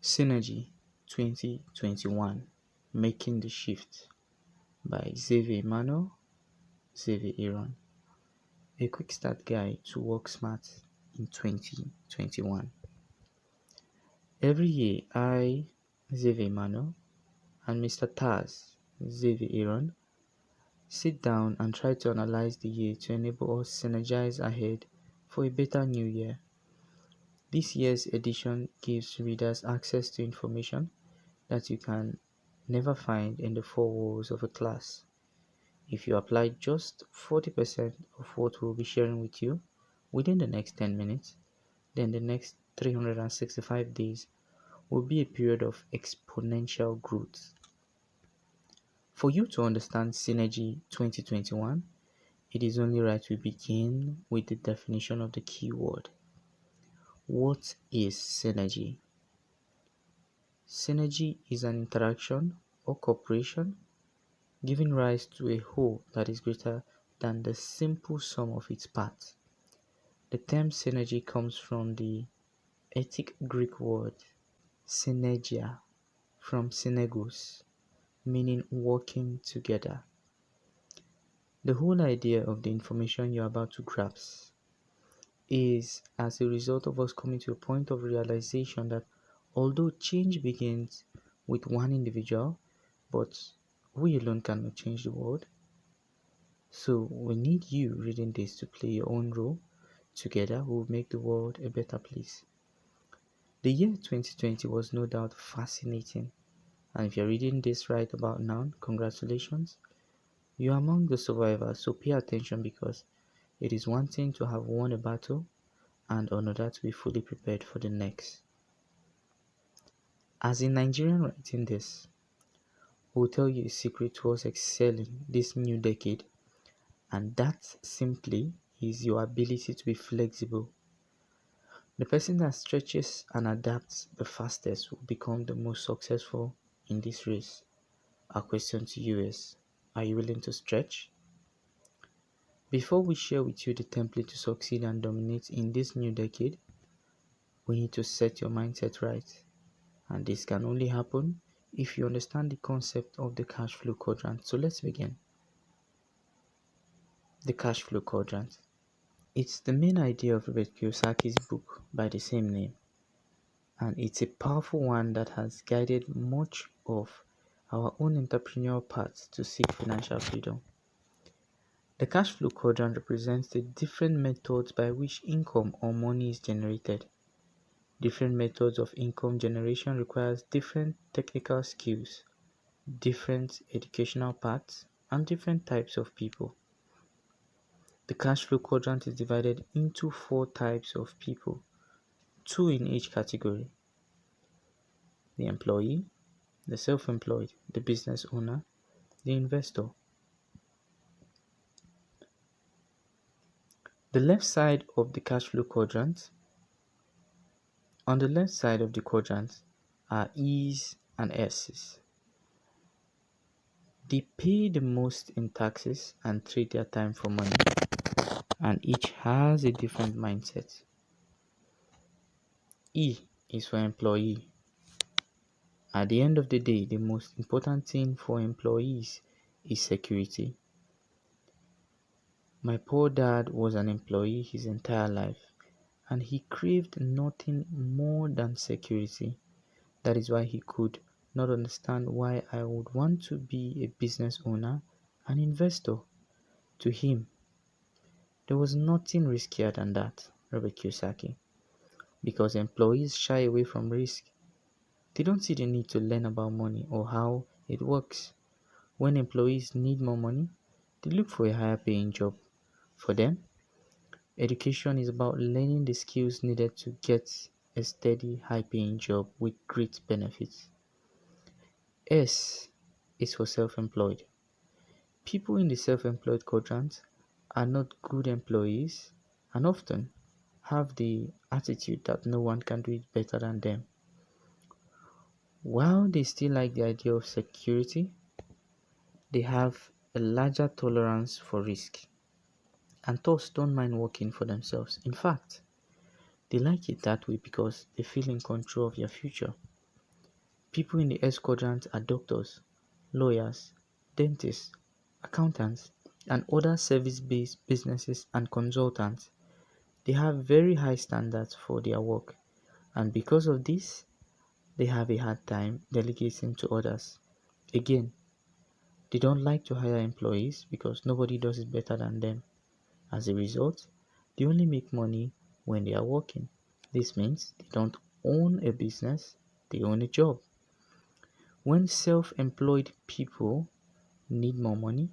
Synergy 2021 Making the Shift by Immanuel Zever. A quick start guide to work smart in 2021. Every year, I, Immanuel, and Mr. TAZ, Zever, sit down and try to analyze the year to enable us synergize ahead for a better new year. This year's edition gives readers access to information that you can never find in the four walls of a class. If you apply just 40% of what we'll be sharing with you within the next 10 minutes, then the next 365 days will be a period of exponential growth. For you to understand Synergy 2021, it is only right we begin with the definition of the keyword. What is synergy? Synergy is an interaction or cooperation giving rise to a whole that is greater than the simple sum of its parts. The term synergy comes from the Etic Greek word synergia, from synergos, meaning working together. The whole idea of the information you're about to grasp is as a result of us coming to a point of realization that although change begins with one individual, but we alone cannot change the world. So we need you reading this to play your own role. Together we'll make the world a better place. The year 2020 was no doubt fascinating, and if you're reading this right about now, congratulations. You are among the survivors, so pay attention because it is one thing to have won a battle and another to be fully prepared for the next. As a Nigerian writing this, I will tell you a secret towards excelling this new decade, and that simply is your ability to be flexible. The person that stretches and adapts the fastest will become the most successful in this race. Our question to you is, are you willing to stretch? Before we share with you the template to succeed and dominate in this new decade, we need to set your mindset right. And this can only happen if you understand the concept of the cash flow quadrant. So let's begin. The cash flow quadrant. It's the main idea of Robert Kiyosaki's book by the same name, and it's a powerful one that has guided much of our own entrepreneurial paths to seek financial freedom. The cash flow quadrant represents the different methods by which income or money is generated. Different methods of income generation requires different technical skills, different educational paths, and different types of people. The cash flow quadrant is divided into 4 types of people, 2 in each category: the employee, the self-employed, the business owner, the investor. The left side of the cash flow quadrant. On the left side of the quadrant are E's and S's. They pay the most in taxes and trade their time for money, and each has a different mindset. E is for employee. At the end of the day, the most important thing for employees is security. My poor dad was an employee his entire life, and he craved nothing more than security. That is why he could not understand why I would want to be a business owner, an investor. To him, there was nothing riskier than that, Robert Kiyosaki, because employees shy away from risk. They don't see the need to learn about money or how it works. When employees need more money, they look for a higher paying job. For them, education is about learning the skills needed to get a steady, high paying job with great benefits. S is for self-employed. People in the self-employed quadrant are not good employees and often have the attitude that no one can do it better than them. While they still like the idea of security, they have a larger tolerance for risk and thus don't mind working for themselves. In fact, they like it that way because they feel in control of their future. People in the S quadrant are doctors, lawyers, dentists, accountants, and other service-based businesses and consultants. They have very high standards for their work, and because of this, they have a hard time delegating to others. Again, they don't like to hire employees because nobody does it better than them. As a result, they only make money when they are working. This means they don't own a business, they own a job. When self-employed people need more money,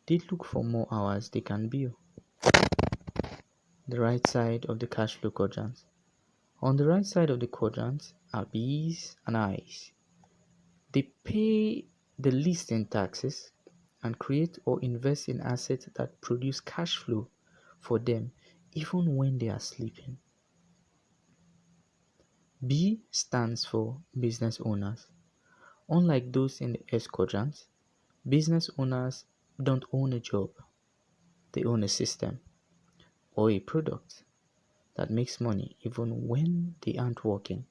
they look for more hours they can bill. The right side of the cash flow quadrant. On the right side of the quadrant are B's and I's. They pay the least in taxes and create or invest in assets that produce cash flow for them even when they are sleeping. B stands for business owners. Unlike those in the S quadrant, business owners don't own a job. They own a system or a product that makes money even when they aren't working.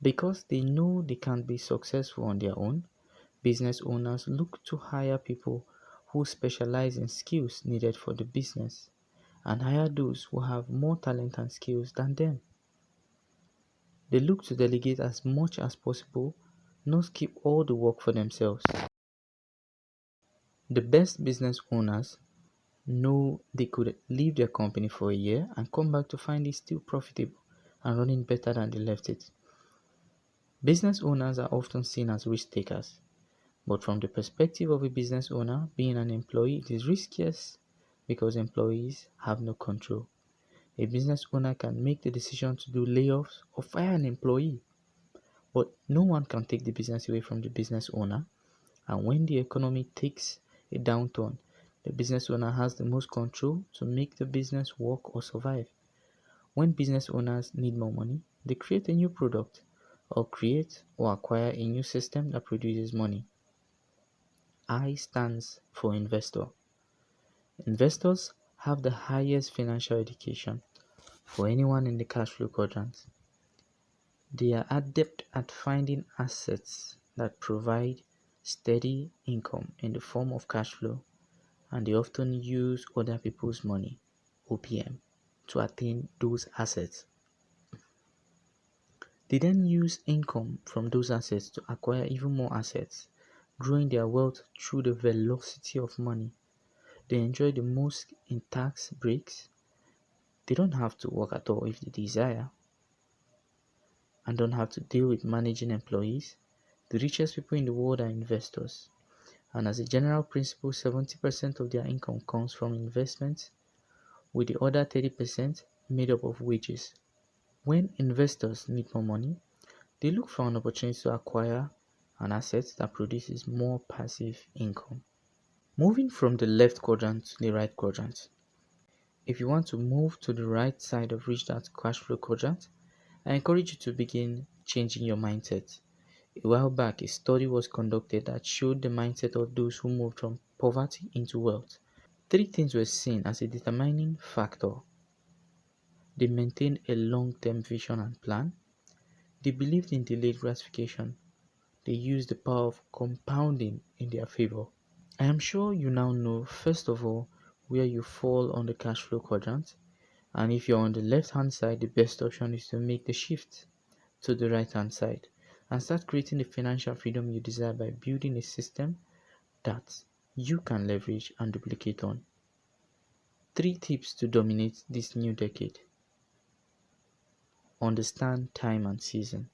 Because they know they can't be successful on their own, business owners look to hire people who specialize in skills needed for the business and hire those who have more talent and skills than them. They look to delegate as much as possible, not keep all the work for themselves. The best business owners know they could leave their company for a year and come back to find it still profitable and running better than they left it. Business owners are often seen as risk takers, but from the perspective of a business owner, being an employee it is riskiest because employees have no control. A business owner can make the decision to do layoffs or fire an employee, but no one can take the business away from the business owner. And when the economy takes a downturn, the business owner has the most control to make the business work or survive. When business owners need more money, they create a new product or create or acquire a new system that produces money. I stands for investor. Investors have the highest financial education for anyone in the cash flow quadrant. They are adept at finding assets that provide steady income in the form of cash flow, and they often use other people's money, OPM, to attain those assets. They then use income from those assets to acquire even more assets, growing their wealth through the velocity of money. They enjoy the most in tax breaks. They don't have to work at all if they desire, and don't have to deal with managing employees. The richest people in the world are investors, and as a general principle, 70% of their income comes from investments, with the other 30% made up of wages. When investors need more money, they look for an opportunity to acquire an asset that produces more passive income. Moving from the left quadrant to the right quadrant. If you want to move to the right side of Rich Dad's cash flow quadrant, I encourage you to begin changing your mindset. A while back, a study was conducted that showed the mindset of those who moved from poverty into wealth. Three things were seen as a determining factor. They maintained a long-term vision and plan. They believed in delayed gratification. They used the power of compounding in their favor. I am sure you now know, first of all, where you fall on the cash flow quadrant. And if you're on the left hand side, the best option is to make the shift to the right hand side and start creating the financial freedom you desire by building a system that you can leverage and duplicate on. 3 tips to dominate this new decade. Understand time and season.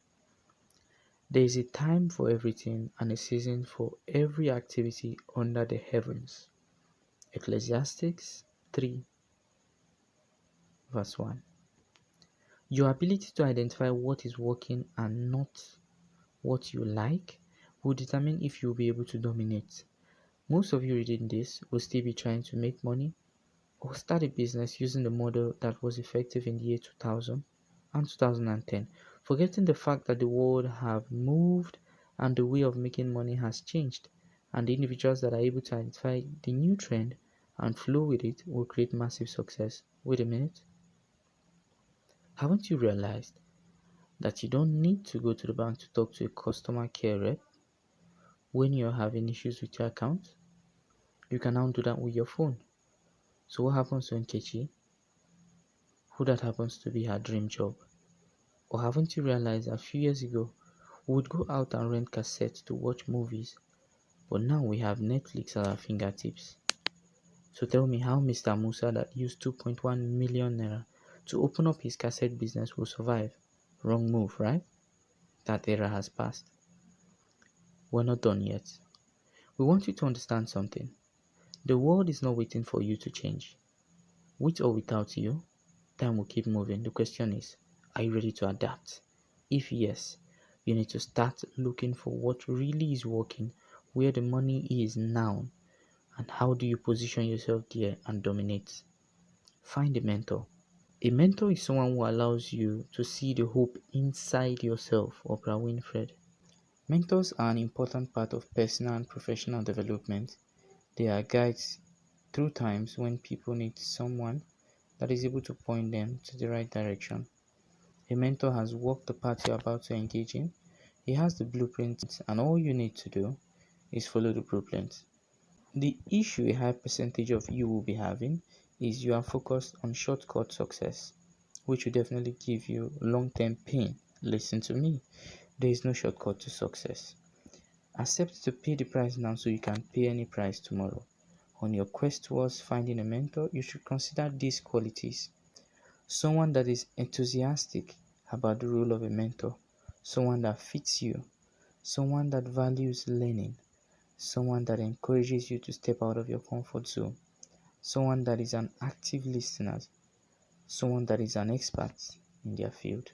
There is a time for everything and a season for every activity under the heavens. Ecclesiastes 3 verse 1. Your ability to identify what is working and not what you like will determine if you'll be able to dominate. Most of you reading this will still be trying to make money or start a business using the model that was effective in the year 2000 and 2010, forgetting the fact that the world have moved and the way of making money has changed, and the individuals that are able to identify the new trend and flow with it will create massive success. Wait a minute. Haven't you realized that you don't need to go to the bank to talk to a customer care rep when you're having issues with your account. You can now do that with your phone. So what happens to Nkechi, who that happens to be her dream job? Or haven't you realized a few years ago we would go out and rent cassettes to watch movies, but now we have Netflix at our fingertips? So tell me how Mr. Musa that used 2.1 million naira to open up his cassette business will survive. Wrong move, right? That era has passed. We're not done yet. We want you to understand something. The world is not waiting for you to change. With or without you, time will keep moving. The question is, are you ready to adapt? If yes, you need to start looking for what really is working, where the money is now, and how do you position yourself there and dominate. Find a mentor. A mentor is someone who allows you to see the hope inside yourself. Oprah Winfrey. Mentors are an important part of personal and professional development. They are guides through times when people need someone that is able to point them to the right direction. A mentor has walked the path you're about to engage in. He has the blueprint, and all you need to do is follow the blueprint. The issue a high percentage of you will be having is you are focused on shortcut success, which will definitely give you long-term pain. Listen to me. There is no shortcut to success. Accept to pay the price now so you can pay any price tomorrow. On your quest towards finding a mentor, you should consider these qualities. Someone that is enthusiastic about the role of a mentor, someone that fits you, someone that values learning, someone that encourages you to step out of your comfort zone, someone that is an active listener, someone that is an expert in their field.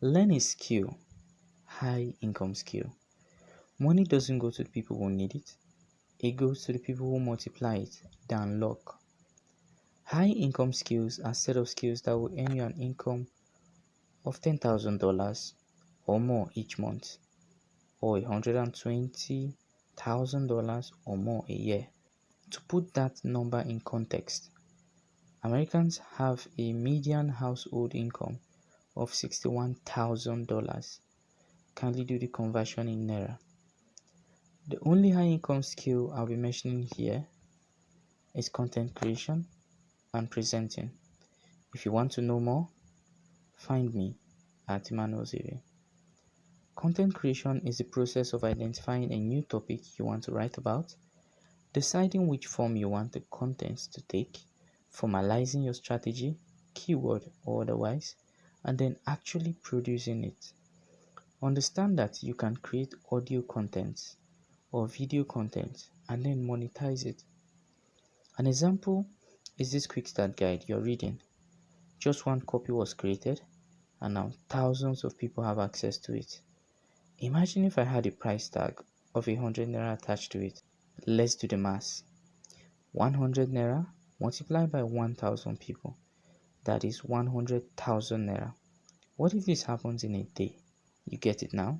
Learn a skill, high income skill. Money doesn't go to the people who need it, it goes to the people who multiply it, than luck. High income skills are a set of skills that will earn you an income of $10,000 or more each month, or $120,000 or more a year. To put that number in context, Americans have a median household income of $61,000. Kindly do the conversion in naira. The only high income skill I'll be mentioning here is content creation and presenting. If you want to know more, find me at Immanuel Zever. Content creation is the process of identifying a new topic you want to write about, deciding which form you want the content to take, formalizing your strategy, keyword or otherwise, and then actually producing it. Understand that you can create audio content or video content and then monetize it. An example is this quick start guide you're reading. Just one copy was created and now thousands of people have access to it. Imagine if I had a price tag of 100 naira attached to it. Let's do the math. 100 naira multiplied by 1000 people. That is 100,000 naira. What if this happens in a day? You get it now?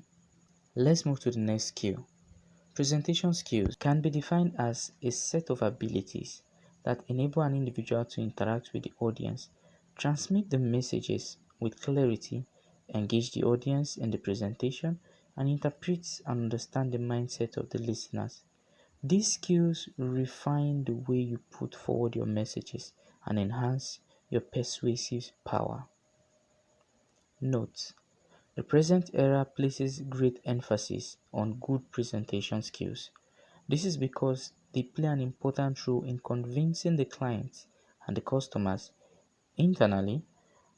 Let's move to the next skill. Presentation skills can be defined as a set of abilities that enable an individual to interact with the audience, transmit the messages with clarity, engage the audience in the presentation, and interpret and understand the mindset of the listeners. These skills refine the way you put forward your messages and enhance your persuasive power. Note: the present era places great emphasis on good presentation skills. This is because they play an important role in convincing the clients and the customers. Internally,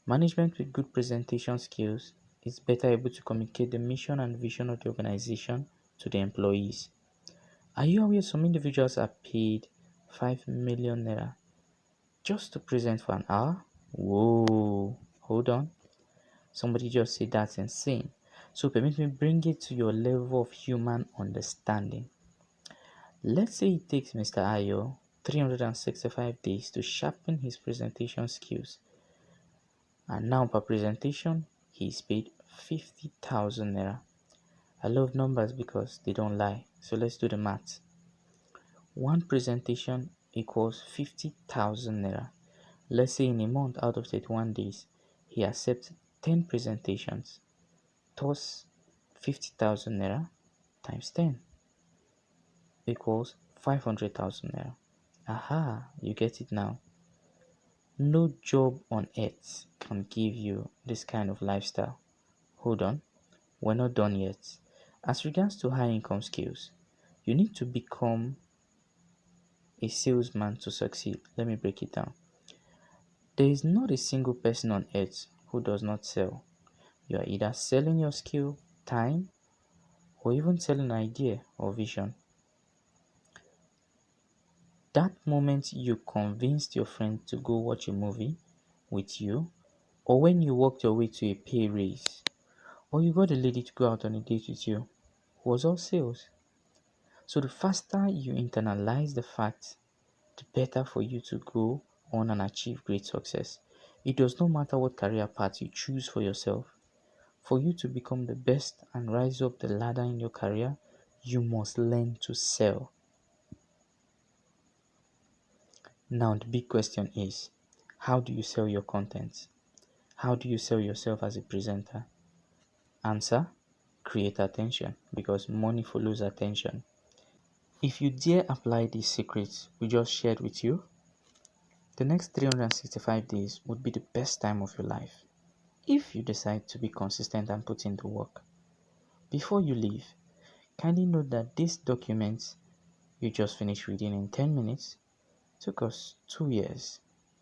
management with good presentation skills is better able to communicate the mission and vision of the organization to the employees. Are you aware some individuals are paid 5 million naira just to present for an hour? Whoa, hold on. Somebody just said that's insane. So permit me bring it to your level of human understanding. Let's say it takes Mr. Ayo 365 days to sharpen his presentation skills. And now per presentation, he is paid 50,000 naira. I love numbers because they don't lie. So let's do the math. One presentation equals 50,000 naira. Let's say in a month out of 31 days, he accepts 10 presentations, thus 50,000 naira times 10 equals 500,000 naira. Aha, you get it now. No job on earth can give you this kind of lifestyle. Hold on, we're not done yet. As regards to high income skills, you need to become a salesman to succeed. Let me break it down. There is not a single person on earth who does not sell. You are either selling your skill, time, or even selling an idea or vision. That moment you convinced your friend to go watch a movie with you, or when you walked your way to a pay raise, or you got a lady to go out on a date with you, was all sales. So the faster you internalize the fact, the better for you to go on and achieve great success. It does not matter what career path you choose for yourself. For you to become the best and rise up the ladder in your career, you must learn to sell. Now the big question is, how do you sell your content? How do you sell yourself as a presenter? Answer: create attention, because money follows attention. If you dare apply these secrets we just shared with you, the next 365 days would be the best time of your life. If you decide to be consistent and put in the work. Before you leave, kindly note that this document you just finished reading in 10 minutes took us 2 years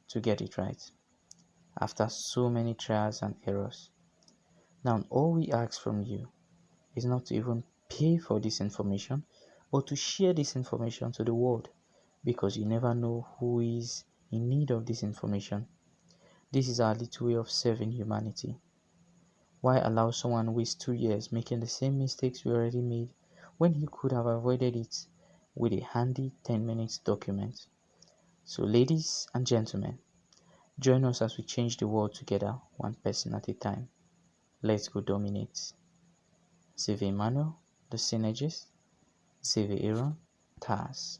to get it right, after so many trials and errors. Now, all we ask from you is not to even pay for this information, but to share this information to the world, because you never know who is in need of this information. This is our little way of serving humanity. Why allow someone waste 2 years making the same mistakes we already made when he could have avoided it with a handy 10 minutes document? So, ladies and gentlemen, join us as we change the world together, one person at a time. Let's go dominate. Zever Immanuel, the synergist. Zever Aaron, TAZ.